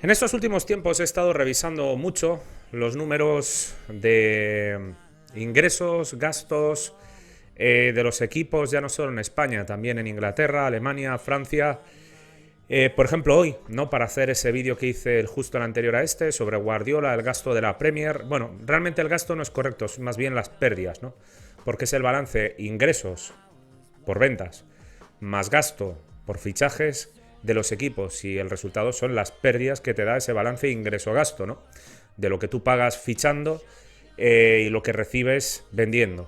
En estos últimos tiempos he estado revisando mucho los números de ingresos, gastos de los equipos, ya no solo en España, también en Inglaterra, Alemania, Francia. Por ejemplo, hoy, ¿no? Para hacer ese vídeo que hice justo el anterior a este sobre Guardiola, el gasto de la Premier. Bueno, realmente el gasto no es correcto, es más bien las pérdidas, ¿no? Porque es el balance ingresos por ventas más gasto por fichajes de los equipos, y el resultado son las pérdidas que te da ese balance ingreso-gasto, ¿no? De lo que tú pagas fichando y lo que recibes vendiendo.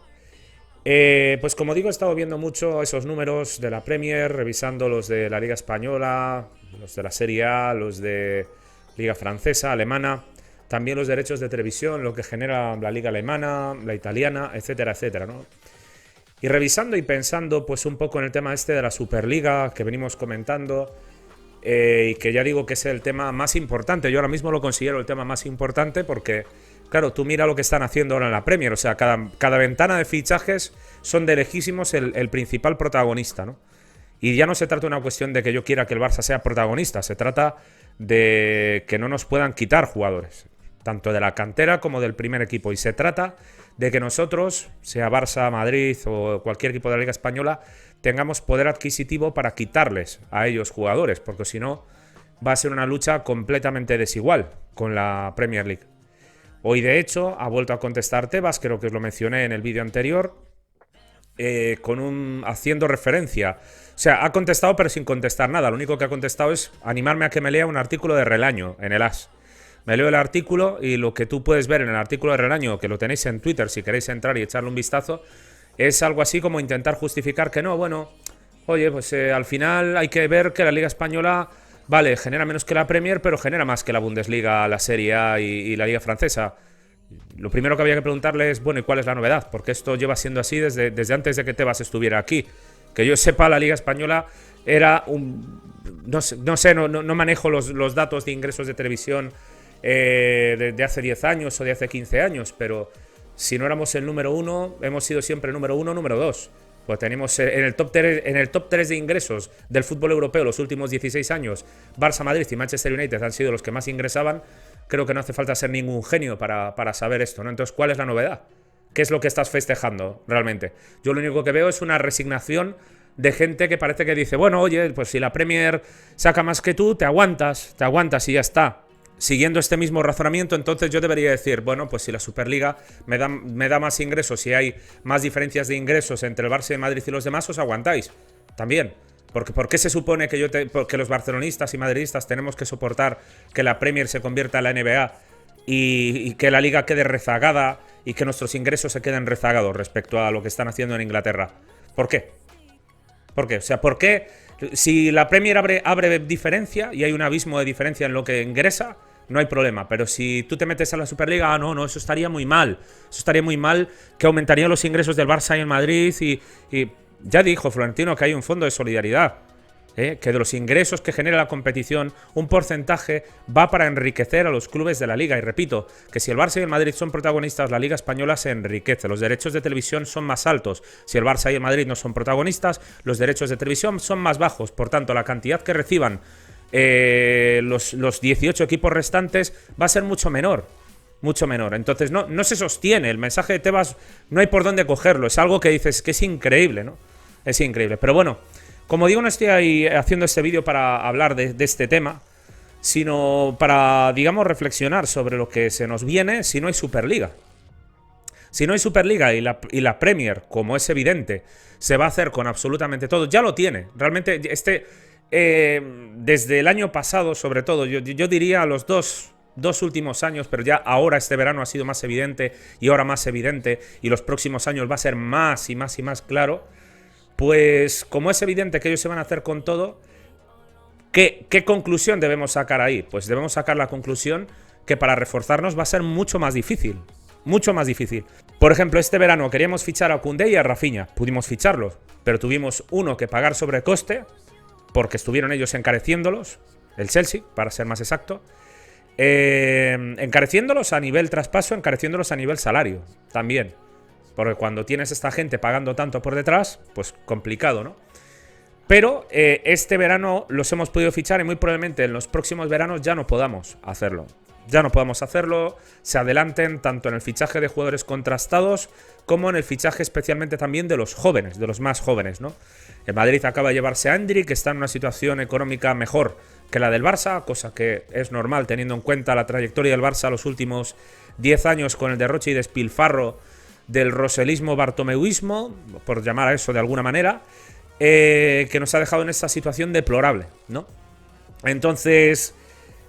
Pues como digo, he estado viendo mucho esos números de la Premier, revisando los de la Liga Española, los de la Serie A, los de Liga Francesa, Alemana, también los derechos de televisión, lo que genera la Liga Alemana, la Italiana, etcétera, etcétera, ¿no? Y revisando y pensando pues un poco en el tema este de la Superliga que venimos comentando, y que ya digo que es el tema más importante. Yo ahora mismo lo considero el tema más importante porque, claro, tú mira lo que están haciendo ahora en la Premier. O sea, cada ventana de fichajes son de lejísimos el principal protagonista, ¿no? Y ya no se trata de una cuestión de que yo quiera que el Barça sea protagonista, se trata de que no nos puedan quitar jugadores, tanto de la cantera como del primer equipo. Y se trata de que nosotros, sea Barça, Madrid o cualquier equipo de la Liga Española, tengamos poder adquisitivo para quitarles a ellos jugadores, porque si no va a ser una lucha completamente desigual con la Premier League. Hoy, de hecho, ha vuelto a contestar Tebas, creo que os lo mencioné en el vídeo anterior, haciendo referencia. O sea, ha contestado pero sin contestar nada. Lo único que ha contestado es animarme a que me lea un artículo de Relaño en el AS. Me leo el artículo y lo que tú puedes ver en el artículo de Relaño, que lo tenéis en Twitter si queréis entrar y echarle un vistazo, es algo así como intentar justificar que no, bueno, oye, pues al final hay que ver que la Liga Española, vale, genera menos que la Premier, pero genera más que la Bundesliga, la Serie A y la Liga Francesa. Lo primero que había que preguntarle es, bueno, ¿y cuál es la novedad? Porque esto lleva siendo así desde antes de que Tebas estuviera aquí. Que yo sepa, la Liga Española era un... No manejo los datos de ingresos de televisión de hace 10 años o de hace 15 años, pero si no éramos el número uno, hemos sido siempre el número uno, número dos. Pues tenemos en el top 3 de ingresos del fútbol europeo los últimos 16 años, Barça, Madrid y Manchester United han sido los que más ingresaban. Creo que no hace falta ser ningún genio para saber esto, ¿no? Entonces, ¿cuál es la novedad? ¿Qué es lo que estás festejando realmente? Yo lo único que veo es una resignación de gente que parece que dice, bueno, oye, pues si la Premier saca más que tú, te aguantas y ya está. Siguiendo este mismo razonamiento, entonces yo debería decir, bueno, pues si la Superliga me da más ingresos, si hay más diferencias de ingresos entre el Barça de Madrid y los demás, os aguantáis también. Porque ¿por qué se supone que los barcelonistas y madridistas tenemos que soportar que la Premier se convierta en la NBA y que la Liga quede rezagada y que nuestros ingresos se queden rezagados respecto a lo que están haciendo en Inglaterra? ¿Por qué? ¿Por qué? O sea, ¿por qué? Si la Premier abre diferencia y hay un abismo de diferencia en lo que ingresa, no hay problema. Pero si tú te metes a la Superliga, no, eso estaría muy mal. Eso estaría muy mal, que aumentarían los ingresos del Barça y el Madrid. Y ya dijo Florentino que hay un fondo de solidaridad. Que de los ingresos que genera la competición, un porcentaje va para enriquecer a los clubes de la Liga. Y repito, que si el Barça y el Madrid son protagonistas, la Liga Española se enriquece. Los derechos de televisión son más altos. Si el Barça y el Madrid no son protagonistas, los derechos de televisión son más bajos. Por tanto, la cantidad que reciban los 18 equipos restantes va a ser mucho menor. Mucho menor. Entonces no se sostiene. El mensaje de Tebas no hay por dónde cogerlo. Es algo que dices que es increíble, ¿no? Es increíble. Pero bueno, como digo, no estoy ahí haciendo este vídeo para hablar de este tema, sino para, digamos, reflexionar sobre lo que se nos viene si no hay Superliga. Si no hay Superliga y la Premier, como es evidente, se va a hacer con absolutamente todo. Ya lo tiene. Realmente, desde el año pasado, sobre todo, yo diría los dos últimos años, pero ya ahora este verano ha sido más evidente y ahora más evidente, y los próximos años va a ser más y más y más claro. Pues como es evidente que ellos se van a hacer con todo, ¿qué conclusión debemos sacar ahí? Pues debemos sacar la conclusión que para reforzarnos va a ser mucho más difícil. Mucho más difícil. Por ejemplo, este verano queríamos fichar a Koundé y a Rafinha. Pudimos ficharlos, pero tuvimos uno que pagar sobrecoste, porque estuvieron ellos encareciéndolos, el Chelsea, para ser más exacto. Encareciéndolos a nivel traspaso, encareciéndolos a nivel salario, también. Porque cuando tienes esta gente pagando tanto por detrás, pues complicado, ¿no? Pero este verano los hemos podido fichar y muy probablemente en los próximos veranos ya no podamos hacerlo. Ya no podamos hacerlo, se adelanten tanto en el fichaje de jugadores contrastados como en el fichaje especialmente también de los jóvenes, de los más jóvenes, ¿no? El Madrid acaba de llevarse a Endrick, que está en una situación económica mejor que la del Barça, cosa que es normal teniendo en cuenta la trayectoria del Barça los últimos 10 años con el derroche y despilfarro del roselismo bartomeuismo, por llamar a eso de alguna manera, que nos ha dejado en esta situación deplorable, ¿no? Entonces,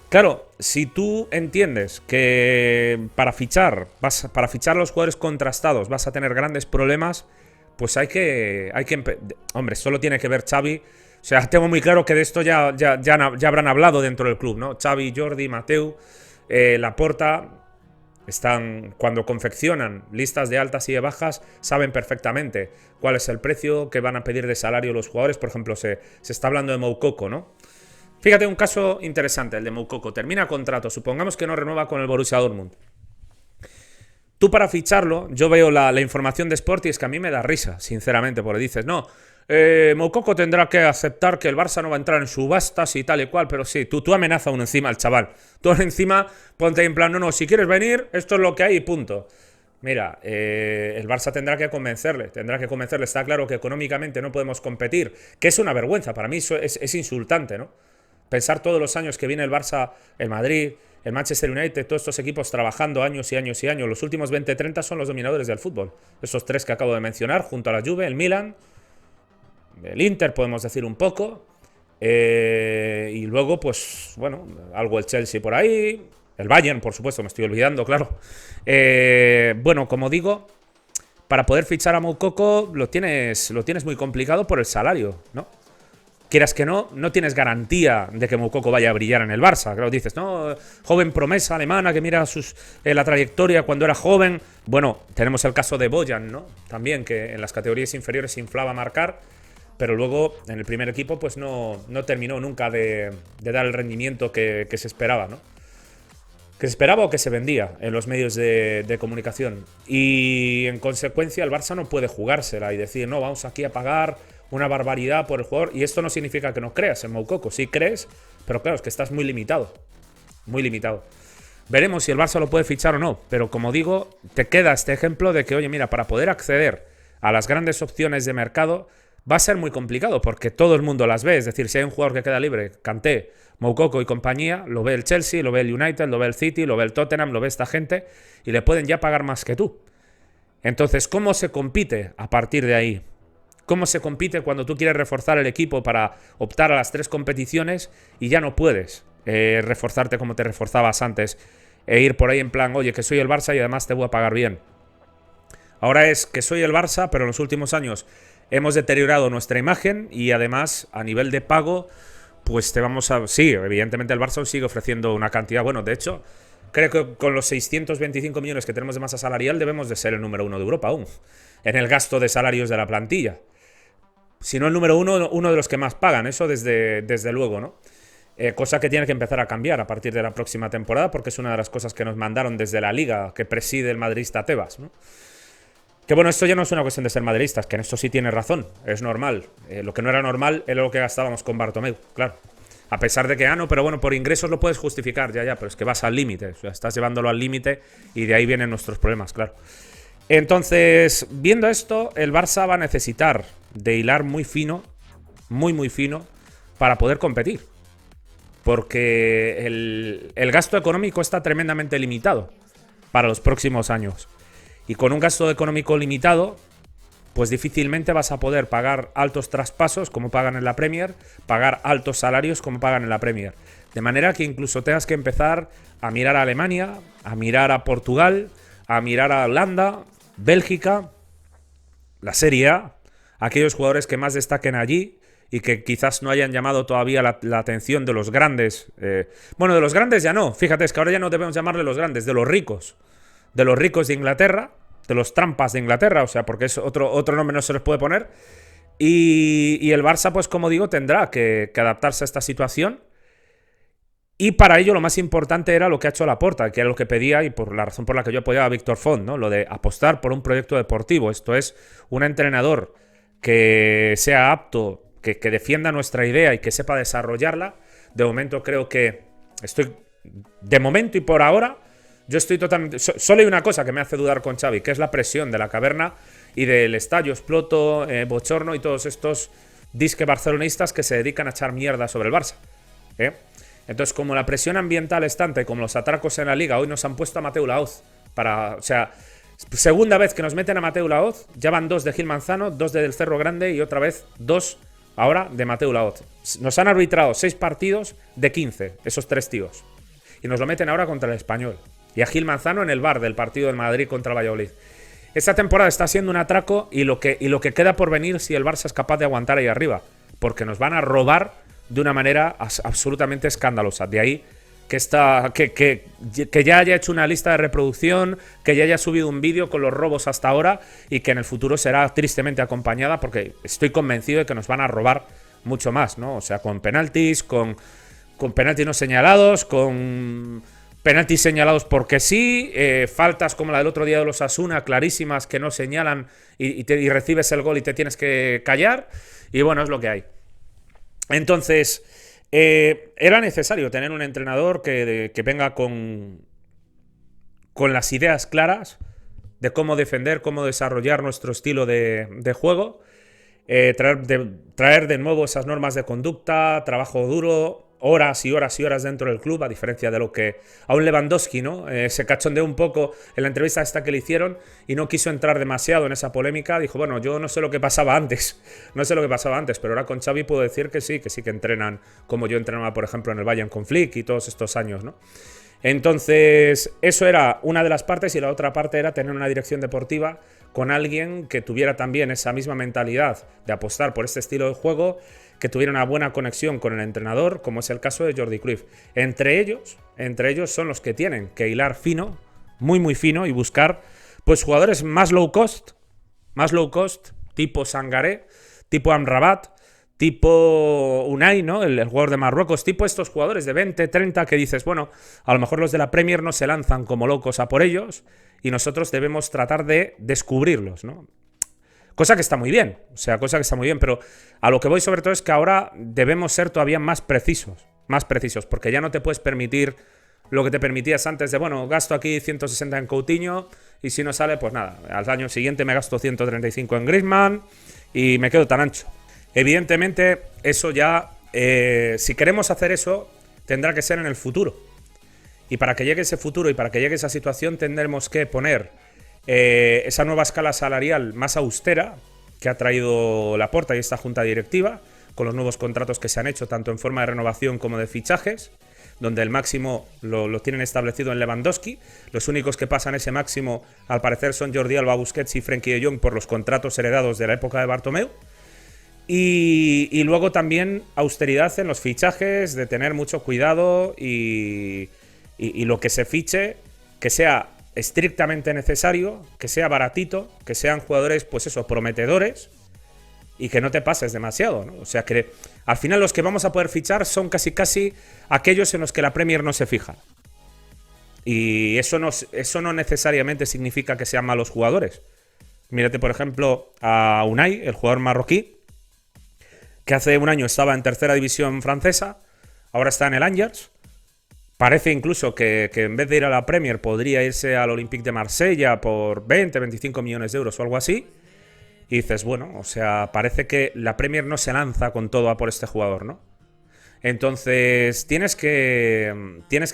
claro, si tú entiendes que para fichar a los jugadores contrastados vas a tener grandes problemas, pues hay que hombre, solo tiene que ver Xavi. O sea, tengo muy claro que de esto ya habrán hablado dentro del club, ¿no? Xavi, Jordi, Mateu, Laporta, están, cuando confeccionan listas de altas y de bajas, saben perfectamente cuál es el precio que van a pedir de salario los jugadores. Por ejemplo, se está hablando de Moukoko, ¿no? Fíjate, un caso interesante, el de Moukoko. Termina contrato, supongamos que no renueva con el Borussia Dortmund. Tú para ficharlo, yo veo la información de Sport y es que a mí me da risa, sinceramente, porque dices, no, Moukoko tendrá que aceptar que el Barça no va a entrar en subastas y tal y cual, pero sí, tú amenaza uno encima al chaval. Tú encima ponte en plan, no, si quieres venir, esto es lo que hay y punto. Mira, el Barça tendrá que convencerle, está claro que económicamente no podemos competir, que es una vergüenza, para mí eso es insultante, ¿no? Pensar todos los años que viene el Barça, el Madrid, el Manchester United, todos estos equipos trabajando años y años y años. Los últimos 20-30 son los dominadores del fútbol. Esos tres que acabo de mencionar, junto a la Juve, el Milan, el Inter, podemos decir un poco. Y luego, pues, bueno, algo el Chelsea por ahí. El Bayern, por supuesto, me estoy olvidando, claro. Bueno, como digo, para poder fichar a Moukoko lo tienes muy complicado por el salario, ¿no? Quieras que no tienes garantía de que Moukoko vaya a brillar en el Barça. Claro, dices, no, joven promesa alemana que mira la trayectoria cuando era joven. Bueno, tenemos el caso de Bojan, ¿no? También, que en las categorías inferiores se inflaba a marcar, pero luego en el primer equipo pues no terminó nunca de dar el rendimiento que se esperaba, ¿no? Que se esperaba o que se vendía en los medios de comunicación. Y en consecuencia el Barça no puede jugársela y decir, no, vamos aquí a pagar una barbaridad por el jugador. Y esto no significa que no creas en Moukoko. Sí crees, pero claro, es que estás muy limitado. Muy limitado. Veremos si el Barça lo puede fichar o no. Pero como digo, te queda este ejemplo de que, oye, mira, para poder acceder a las grandes opciones de mercado va a ser muy complicado porque todo el mundo las ve. Es decir, si hay un jugador que queda libre, Kanté, Moukoko y compañía, lo ve el Chelsea, lo ve el United, lo ve el City, lo ve el Tottenham, lo ve esta gente y le pueden ya pagar más que tú. Entonces, ¿cómo se compite a partir de ahí? ¿Cómo se compite cuando tú quieres reforzar el equipo para optar a las 3 competiciones y ya no puedes reforzarte como te reforzabas antes e ir por ahí en plan, oye, que soy el Barça y además te voy a pagar bien? Ahora es que soy el Barça, pero en los últimos años hemos deteriorado nuestra imagen y además a nivel de pago, pues te vamos a... Sí, evidentemente el Barça sigue ofreciendo una cantidad... Bueno, de hecho, creo que con los 625 millones que tenemos de masa salarial debemos de ser el número 1 de Europa aún, en el gasto de salarios de la plantilla. Si no el número 1, uno de los que más pagan, eso desde luego, ¿no? Cosa que tiene que empezar a cambiar a partir de la próxima temporada, porque es una de las cosas que nos mandaron desde la liga que preside el madridista Tebas, ¿no? Que bueno, esto ya no es una cuestión de ser madridistas, que en esto sí tiene razón, es normal. Lo que no era normal era lo que gastábamos con Bartomeu, claro. A pesar de que, no, pero bueno, por ingresos lo puedes justificar, ya, pero es que vas al límite, o sea, estás llevándolo al límite y de ahí vienen nuestros problemas, claro. Entonces, viendo esto, el Barça va a necesitar de hilar muy fino, muy fino, para poder competir. Porque el gasto económico está tremendamente limitado para los próximos años. Y con un gasto económico limitado, pues difícilmente vas a poder pagar altos traspasos como pagan en la Premier, pagar altos salarios como pagan en la Premier. De manera que incluso tengas que empezar a mirar a Alemania, a mirar a Portugal, a mirar a Holanda, Bélgica, la Serie A, aquellos jugadores que más destaquen allí y que quizás no hayan llamado todavía la atención de los grandes. Bueno, de los grandes ya no, fíjate, es que ahora ya no debemos llamarle los grandes, de los ricos de Inglaterra, de los trampas de Inglaterra, o sea, porque es otro nombre no se les puede poner. Y el Barça, pues como digo, tendrá que adaptarse a esta situación. Y para ello lo más importante era lo que ha hecho Laporta, que era lo que pedía y por la razón por la que yo apoyaba a Víctor Font, ¿no? Lo de apostar por un proyecto deportivo. Esto es un entrenador que sea apto, que defienda nuestra idea y que sepa desarrollarla. De momento creo que de momento y por ahora, yo estoy totalmente... Solo hay una cosa que me hace dudar con Xavi, que es la presión de la caverna y del estadio Exploto, Bochorno y todos estos disque barcelonistas que se dedican a echar mierda sobre el Barça. Entonces, como la presión ambiental es tanta y como los atracos en la Liga, hoy nos han puesto a Mateu Laoz o sea, segunda vez que nos meten a Mateu Laoz, ya van 2 de Gil Manzano, 2 de Del Cerro Grande y otra vez 2 ahora de Mateu Laoz. Nos han arbitrado 6 partidos de 15, esos 3 tíos. Y nos lo meten ahora contra el Español. Y a Gil Manzano en el VAR del partido del Madrid contra el Valladolid. Esta temporada está siendo un atraco y lo que queda por venir si el Barça es capaz de aguantar ahí arriba. Porque nos van a robar de una manera absolutamente escandalosa. De ahí que ya haya hecho una lista de reproducción, que ya haya subido un vídeo con los robos hasta ahora y que en el futuro será tristemente acompañada porque estoy convencido de que nos van a robar mucho más, ¿no? O sea, con penaltis, con penaltis no señalados, con penaltis señalados porque sí, faltas como la del otro día de los Asuna, clarísimas que no señalan y recibes el gol y te tienes que callar. Y bueno, es lo que hay. Entonces, era necesario tener un entrenador que venga con las ideas claras de cómo defender, cómo desarrollar nuestro estilo de juego, traer de nuevo esas normas de conducta, trabajo duro, horas y horas y horas dentro del club, a diferencia de lo que a un Lewandowski, ¿no? Se cachondeó un poco en la entrevista esta que le hicieron y no quiso entrar demasiado en esa polémica. Dijo, bueno, yo no sé lo que pasaba antes, pero ahora con Xavi puedo decir que sí que entrenan como yo entrenaba, por ejemplo, en el Bayern con Flick y todos estos años, ¿no? Entonces, eso era una de las partes y la otra parte era tener una dirección deportiva con alguien que tuviera también esa misma mentalidad de apostar por este estilo de juego, que tuviera una buena conexión con el entrenador, como es el caso de Jordi Cruyff. Entre ellos son los que tienen que hilar fino, muy muy fino, y buscar pues jugadores más low cost, tipo Sangaré, tipo Amrabat, tipo Unai, ¿no? El jugador de Marruecos, tipo estos jugadores de 20, 30 que dices, bueno, a lo mejor los de la Premier no se lanzan como locos a por ellos y nosotros debemos tratar de descubrirlos, ¿no? Cosa que está muy bien, pero a lo que voy sobre todo es que ahora debemos ser todavía más precisos, porque ya no te puedes permitir lo que te permitías antes de, bueno, gasto aquí 160 en Coutinho y si no sale, pues nada, al año siguiente me gasto 135 en Griezmann y me quedo tan ancho. Evidentemente, eso ya, si queremos hacer eso, tendrá que ser en el futuro. Y para que llegue ese futuro y para que llegue esa situación tendremos que poner esa nueva escala salarial más austera que ha traído Laporta y esta junta directiva, con los nuevos contratos que se han hecho, tanto en forma de renovación como de fichajes, donde el máximo lo tienen establecido en Lewandowski. Los únicos que pasan ese máximo, al parecer, son Jordi Alba, Busquets y Frenkie de Jong por los contratos heredados de la época de Bartomeu. Y luego también austeridad en los fichajes, de tener mucho cuidado y lo que se fiche, que sea estrictamente necesario, que sea baratito, que sean jugadores, pues eso, prometedores y que no te pases demasiado, ¿no? O sea que al final los que vamos a poder fichar son casi aquellos en los que la Premier no se fija. Y eso no necesariamente significa que sean malos jugadores. Mírate, por ejemplo, a Unai, el jugador marroquí, que hace un año estaba en tercera división francesa, ahora está en el Angers. Parece incluso que en vez de ir a la Premier podría irse al Olympique de Marsella por 20, 25 millones de euros o algo así. Y dices, bueno, o sea, parece que la Premier no se lanza con todo a por este jugador, ¿no? Entonces tienes que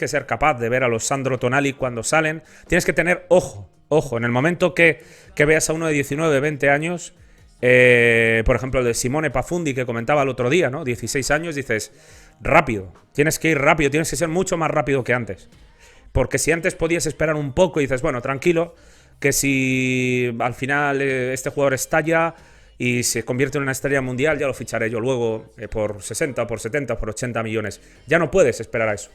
ser capaz de ver a los Sandro Tonali cuando salen. Tienes que tener ojo, en el momento que veas a uno de 19, 20 años, por ejemplo el de Simone Pafundi que comentaba el otro día, ¿no? 16 años, dices, rápido, tienes que ir rápido, tienes que ser mucho más rápido que antes. Porque si antes podías esperar un poco y dices, bueno, tranquilo, que si al final este jugador estalla y se convierte en una estrella mundial, ya lo ficharé yo luego por 60, por 70, por 80 millones. Ya no puedes esperar a eso.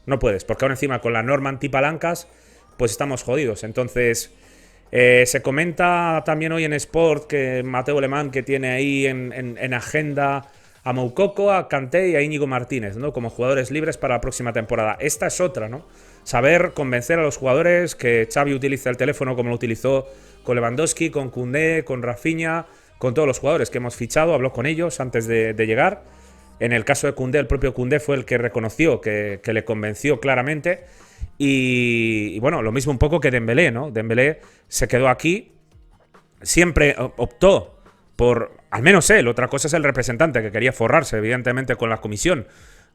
No puedes, porque ahora encima con la norma antipalancas, pues estamos jodidos. Entonces, se comenta también hoy en Sport que Mateu Alemán, que tiene ahí en agenda a Moukoko, a Kanté y a Íñigo Martínez, ¿no? Como jugadores libres para la próxima temporada. Esta es otra, ¿no? Saber convencer a los jugadores, que Xavi utilice el teléfono como lo utilizó con Lewandowski, con Koundé, con Rafinha, con todos los jugadores que hemos fichado, habló con ellos antes de llegar. En el caso de Koundé, el propio Koundé fue el que reconoció que le convenció claramente. Y bueno, lo mismo un poco que Dembélé, ¿no? Dembélé se quedó aquí, siempre optó por, al menos él, otra cosa es el representante que quería forrarse, evidentemente, con la comisión.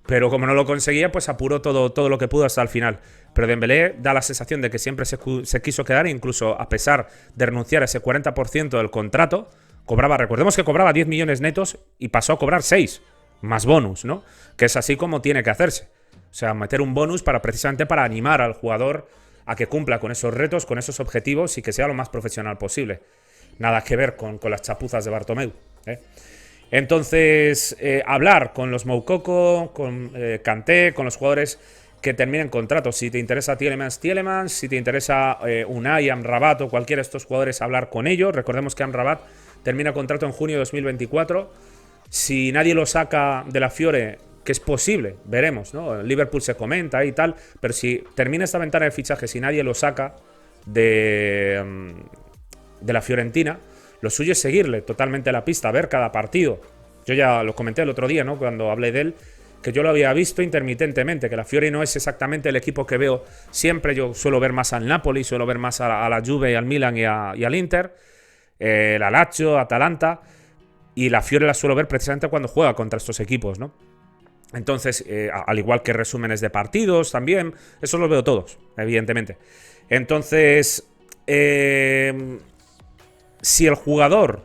Pero como no lo conseguía, pues apuró todo lo que pudo hasta el final. Pero Dembélé da la sensación de que siempre se quiso quedar, incluso a pesar de renunciar a ese 40% del contrato, recordemos que cobraba 10 millones netos y pasó a cobrar 6, más bonus, ¿no? Que es así como tiene que hacerse. O sea, meter un bonus precisamente para animar al jugador a que cumpla con esos retos, con esos objetivos y que sea lo más profesional posible. Nada que ver con las chapuzas de Bartomeu, ¿eh? Entonces, hablar con los Moukoko, con Kanté, con los jugadores que terminen contratos. Si te interesa Tielemans, si te interesa Unai, Amrabat o cualquiera de estos jugadores, hablar con ellos. Recordemos que Amrabat termina contrato en junio de 2024. Si nadie lo saca de la Fiore, que es posible, veremos, ¿no? Liverpool se comenta y tal, pero si termina esta ventana de fichajes y nadie lo saca de la Fiorentina, lo suyo es seguirle totalmente la pista, ver cada partido. Yo ya lo comenté el otro día, ¿no? Cuando hablé de él, que yo lo había visto intermitentemente, que la Fiore no es exactamente el equipo que veo siempre. Yo suelo ver más al Napoli, suelo ver más a la Juve, al Milan y al Inter, la Lazio, Atalanta, y la Fiore la suelo ver precisamente cuando juega contra estos equipos, ¿no? Entonces, al igual que resúmenes de partidos también, eso los veo todos, evidentemente. Entonces, si el jugador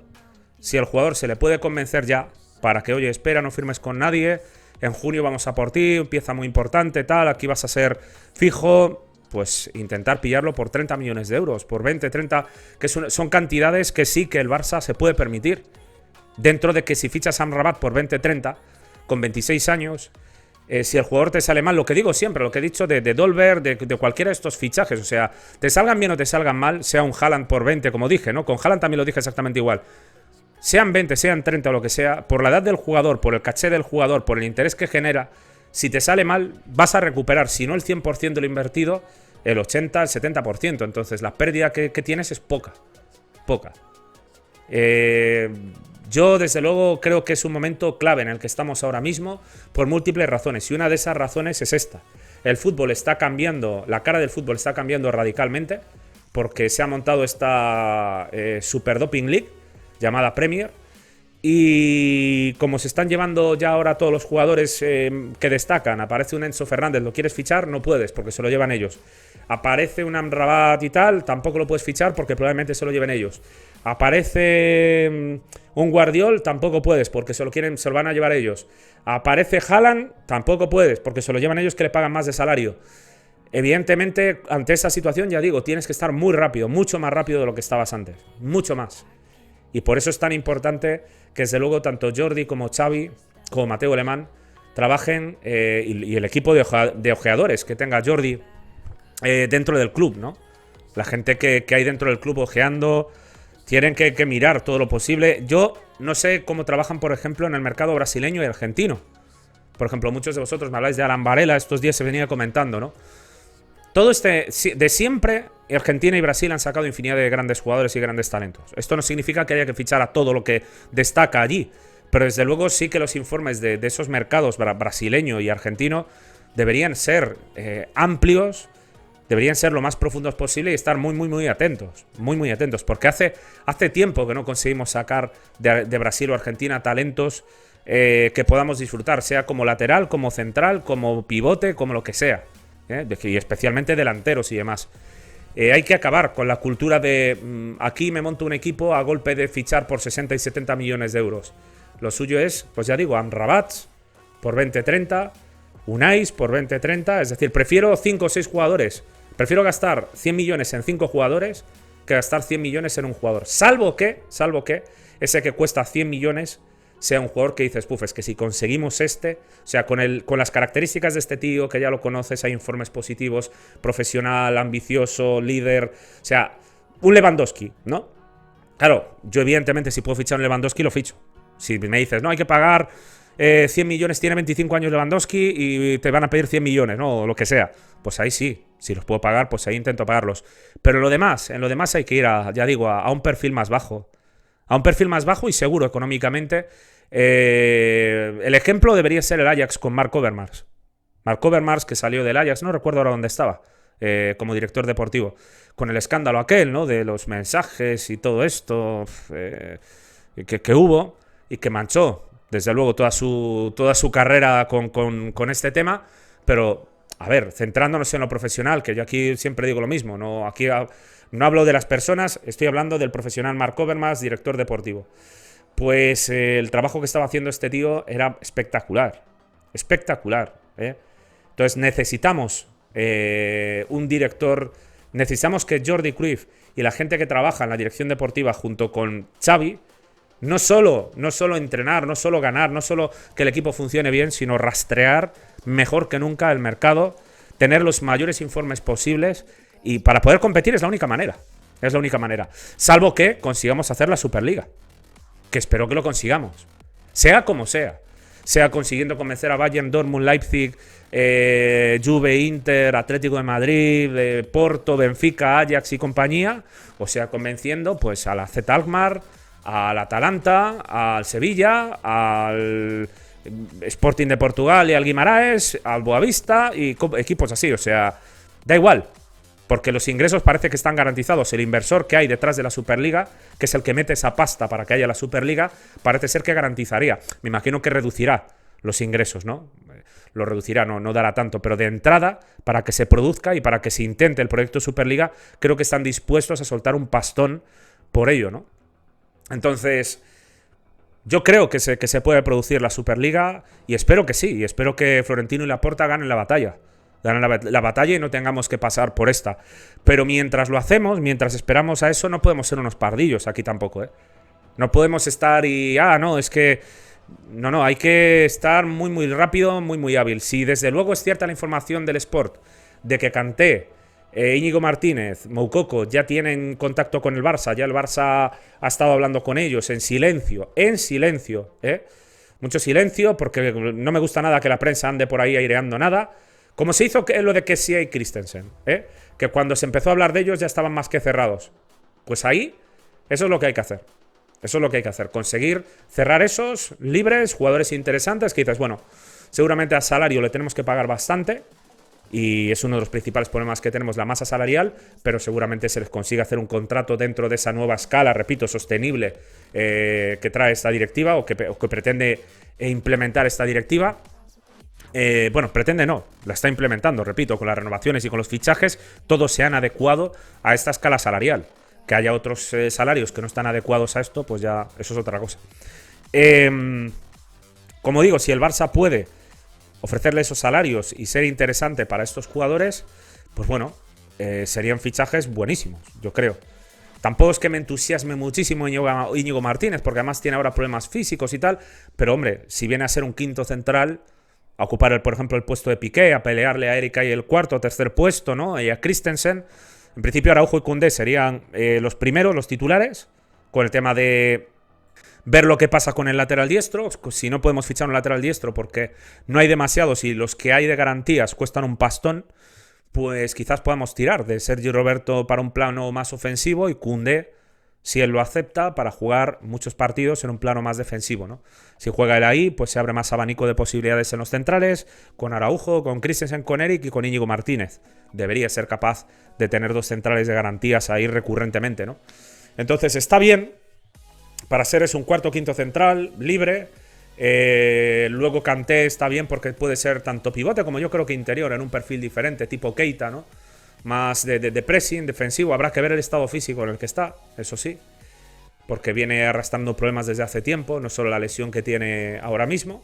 se le puede convencer ya para que, oye, espera, no firmes con nadie, en junio vamos a por ti, pieza muy importante, tal, aquí vas a ser fijo, pues intentar pillarlo por 30 millones de euros, por 20, 30, que son cantidades que sí que el Barça se puede permitir. Dentro de que si fichas a Amrabat por 20, 30, con 26 años, si el jugador te sale mal, lo que digo siempre, lo que he dicho de Dolberg, de cualquiera de estos fichajes, o sea, te salgan bien o te salgan mal, sea un Haaland por 20, como dije, ¿no? Con Haaland también lo dije exactamente igual. Sean 20, sean 30 o lo que sea, por la edad del jugador, por el caché del jugador, por el interés que genera, si te sale mal, vas a recuperar, si no el 100% de lo invertido, el 80, el 70%. Entonces la pérdida que tienes es poca. Poca. Yo desde luego creo que es un momento clave en el que estamos ahora mismo por múltiples razones. Y una de esas razones es esta. El fútbol está cambiando, la cara del fútbol está cambiando radicalmente porque se ha montado esta Super Doping League llamada Premier, y como se están llevando ya ahora todos los jugadores que destacan, aparece un Enzo Fernández, ¿lo quieres fichar? No puedes porque se lo llevan ellos. Aparece un Amrabat y tal, tampoco lo puedes fichar porque probablemente se lo lleven ellos. Aparece un Guardiol, tampoco puedes porque se lo van a llevar ellos. Aparece Haaland, tampoco puedes porque se lo llevan ellos que le pagan más de salario. Evidentemente, ante esa situación, ya digo, tienes que estar muy rápido, mucho más rápido de lo que estabas antes, mucho más. Y por eso es tan importante que desde luego tanto Jordi como Xavi, como Mateu Alemán, trabajen y el equipo de ojeadores que tenga Jordi dentro del club, ¿no? La gente que hay dentro del club ojeando, tienen que mirar todo lo posible. Yo no sé cómo trabajan, por ejemplo, en el mercado brasileño y argentino. Por ejemplo, muchos de vosotros me habláis de Alan Varela, estos días se venía comentando, ¿no? Todo de siempre, Argentina y Brasil han sacado infinidad de grandes jugadores y grandes talentos. Esto no significa que haya que fichar a todo lo que destaca allí, pero desde luego sí que los informes de esos mercados brasileño y argentino deberían ser amplios, deberían ser lo más profundos posible y estar muy atentos, muy atentos, porque hace tiempo que no conseguimos sacar de Brasil o Argentina talentos que podamos disfrutar, sea como lateral, como central, como pivote, como lo que sea. Y especialmente delanteros y demás. Hay que acabar con la cultura de aquí me monto un equipo a golpe de fichar por 60 y 70 millones de euros. Lo suyo es, pues ya digo, Amrabat por 20-30, Unai por 20-30, es decir, prefiero 5 o 6 jugadores. Prefiero gastar 100 millones en 5 jugadores que gastar 100 millones en un jugador. Salvo que ese que cuesta 100 millones sea un jugador que dices, puf, es que si conseguimos o sea, con las características de este tío, que ya lo conoces, hay informes positivos, profesional, ambicioso, líder, o sea, un Lewandowski, ¿no? Claro, yo evidentemente si puedo fichar un Lewandowski, lo ficho. Si me dices, no, hay que pagar 100 millones, tiene 25 años Lewandowski y te van a pedir 100 millones, ¿no? O lo que sea. Pues ahí sí, si los puedo pagar, pues ahí intento pagarlos. Pero en lo demás hay que ir ya digo, a un perfil más bajo. a un perfil más bajo y seguro económicamente. El ejemplo debería ser el Ajax con Marc Overmars. Marc Overmars, que salió del Ajax, no recuerdo ahora dónde estaba, como director deportivo, con el escándalo aquel, ¿no? De los mensajes y todo esto que hubo y que manchó, desde luego, toda su carrera con este tema. Pero, a ver, centrándonos en lo profesional, que yo aquí siempre digo lo mismo, no hablo de las personas, estoy hablando del profesional Marc Overmars, director deportivo. Pues el trabajo que estaba haciendo este tío era espectacular. Espectacular, ¿eh? Entonces necesitamos un director. Necesitamos que Jordi Cruyff y la gente que trabaja en la dirección deportiva junto con Xavi no solo entrenar, no solo ganar, no solo que el equipo funcione bien, sino rastrear mejor que nunca el mercado, tener los mayores informes posibles, y para poder competir es la única manera. Es la única manera. Salvo que consigamos hacer la Superliga, que espero que lo consigamos. Sea como sea. Sea consiguiendo convencer a Bayern, Dortmund, Leipzig, Juve, Inter, Atlético de Madrid, Porto, Benfica, Ajax y compañía, o sea convenciendo pues a la Z Alkmaar, al Atalanta, al Sevilla, al Sporting de Portugal y al Guimaraes, al Boavista y equipos así. O sea, da igual, porque los ingresos parece que están garantizados. El inversor que hay detrás de la Superliga, que es el que mete esa pasta para que haya la Superliga, parece ser que garantizaría. Me imagino que reducirá los ingresos, ¿no? Lo reducirá, no dará tanto, pero de entrada, para que se produzca y para que se intente el proyecto Superliga, creo que están dispuestos a soltar un pastón por ello, ¿no? Entonces, yo creo que se puede producir la Superliga y espero que sí, y espero que Florentino y Laporta ganen la batalla. Ganen la batalla y no tengamos que pasar por esta. Pero mientras lo hacemos, mientras esperamos a eso, no podemos ser unos pardillos aquí tampoco, ¿eh? No podemos estar y... no, es que... No, hay que estar muy, muy rápido, muy, muy hábil. Si desde luego es cierta la información del Sport de que Kanté, Íñigo Martínez, Moukoko ya tienen contacto con el Barça, ya el Barça ha estado hablando con ellos en silencio, mucho silencio, porque no me gusta nada que la prensa ande por ahí aireando nada. Como se hizo lo de Kessie y Christensen, que cuando se empezó a hablar de ellos ya estaban más que cerrados. Pues ahí, eso es lo que hay que hacer. Eso es lo que hay que hacer. Conseguir cerrar esos libres, jugadores interesantes, que dices, bueno, seguramente a salario le tenemos que pagar bastante, y es uno de los principales problemas que tenemos, la masa salarial, pero seguramente se les consigue hacer un contrato dentro de esa nueva escala, repito, sostenible, que trae esta directiva o que pretende implementar esta directiva. Bueno, pretende no, la está implementando, repito, con las renovaciones y con los fichajes, todos se han adecuado a esta escala salarial. Que haya otros salarios que no están adecuados a esto, pues ya eso es otra cosa. Como digo, si el Barça puede ofrecerle esos salarios y ser interesante para estos jugadores, pues bueno, serían fichajes buenísimos, yo creo. Tampoco es que me entusiasme muchísimo Íñigo Martínez, porque además tiene ahora problemas físicos y tal, pero hombre, si viene a ser un quinto central, a ocupar, por ejemplo, el puesto de Piqué, a pelearle a Erika y el cuarto o tercer puesto, ¿no? Y a Christensen. En principio Araujo y Koundé serían los primeros, los titulares, con el tema de ver lo que pasa con el lateral diestro. Si no podemos fichar un lateral diestro porque no hay demasiados y los que hay de garantías cuestan un pastón, pues quizás podamos tirar de Sergi Roberto para un plano más ofensivo y Koundé, si él lo acepta, para jugar muchos partidos en un plano más defensivo, ¿no? Si juega él ahí, pues se abre más abanico de posibilidades en los centrales, con Araujo, con Christensen, con Eric y con Íñigo Martínez. Debería ser capaz de tener dos centrales de garantías ahí recurrentemente, ¿no? Entonces está bien para ser un cuarto o quinto central libre. Luego Kanté está bien porque puede ser tanto pivote como yo creo que interior, en un perfil diferente, tipo Keita, ¿no? Más de pressing, defensivo. Habrá que ver el estado físico en el que está, eso sí, porque viene arrastrando problemas desde hace tiempo, no solo la lesión que tiene ahora mismo.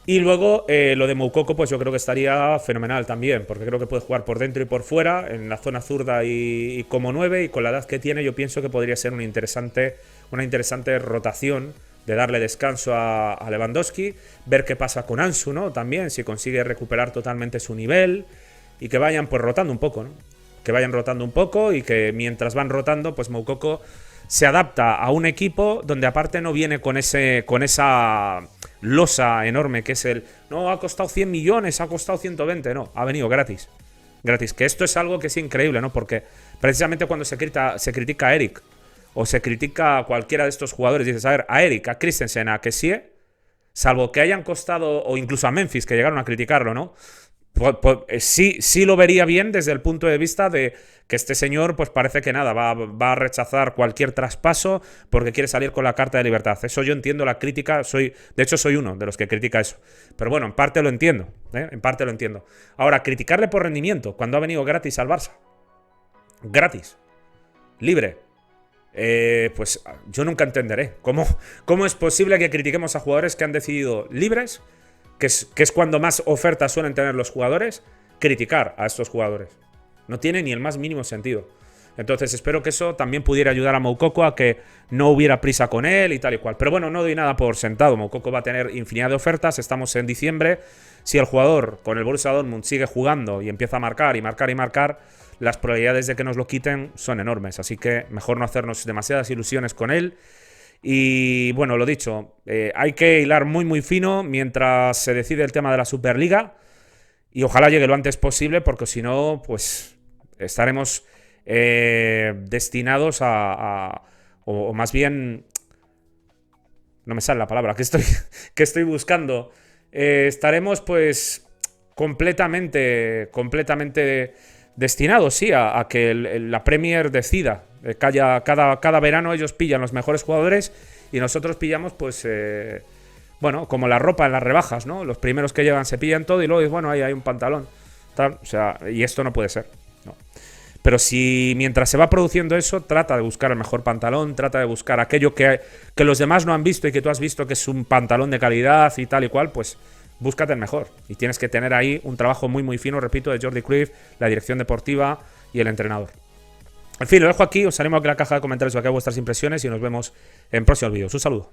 Y luego lo de Moukoko, pues yo creo que estaría fenomenal también, porque creo que puede jugar por dentro y por fuera, en la zona zurda y como 9, y con la edad que tiene yo pienso que podría ser una interesante rotación, de darle descanso a Lewandowski, ver qué pasa con Ansu, ¿no? También, si consigue recuperar totalmente su nivel, y que vayan pues rotando un poco, ¿no? Que vayan rotando un poco y que mientras van rotando, pues Moukoko se adapta a un equipo donde aparte no viene con esa losa enorme que es no, ha costado 100 millones, ha costado 120, no, ha venido gratis. Gratis, que esto es algo que es increíble, ¿no? Porque precisamente cuando se critica a Eric o se critica a cualquiera de estos jugadores. Dices, a ver, a Eric, a Christensen, a Kessie, salvo que hayan costado, o incluso a Memphis, que llegaron a criticarlo, ¿no? Pues, sí lo vería bien desde el punto de vista de que este señor, pues parece que nada, va a rechazar cualquier traspaso porque quiere salir con la carta de libertad. Eso yo entiendo la crítica, de hecho soy uno de los que critica eso. Pero bueno, en parte lo entiendo, ¿eh? En parte lo entiendo. Ahora, criticarle por rendimiento cuando ha venido gratis al Barça. Gratis. Libre. Pues yo nunca entenderé cómo es posible que critiquemos a jugadores que han decidido libres, que es cuando más ofertas suelen tener los jugadores, criticar a estos jugadores. No tiene ni el más mínimo sentido. Entonces espero que eso también pudiera ayudar a Moukoko a que no hubiera prisa con él y tal y cual. Pero bueno, no doy nada por sentado. Moukoko va a tener infinidad de ofertas. Estamos en diciembre. Si el jugador con el Borussia Dortmund sigue jugando y empieza a marcar y marcar y marcar, las probabilidades de que nos lo quiten son enormes. Así que mejor no hacernos demasiadas ilusiones con él. Y bueno, lo dicho, hay que hilar muy muy fino mientras se decide el tema de la Superliga. Y ojalá llegue lo antes posible, porque si no, pues estaremos destinados o más bien, no me sale la palabra que estoy buscando. Estaremos pues completamente destinados, sí, a que la Premier decida. Cada verano ellos pillan los mejores jugadores y nosotros pillamos pues... bueno, como la ropa en las rebajas, ¿no? Los primeros que llegan se pillan todo y luego, bueno, ahí hay un pantalón. Tal. O sea, y esto no puede ser. No. Pero si mientras se va produciendo eso, trata de buscar el mejor pantalón, trata de buscar aquello que los demás no han visto y que tú has visto que es un pantalón de calidad y tal y cual, pues búscate el mejor. Y tienes que tener ahí un trabajo muy muy fino, repito, de Jordi Cruyff, la dirección deportiva y el entrenador. En fin, lo dejo aquí, os animo a que en la caja de comentarios os hagáis vuestras impresiones y nos vemos en próximos vídeos. Un saludo.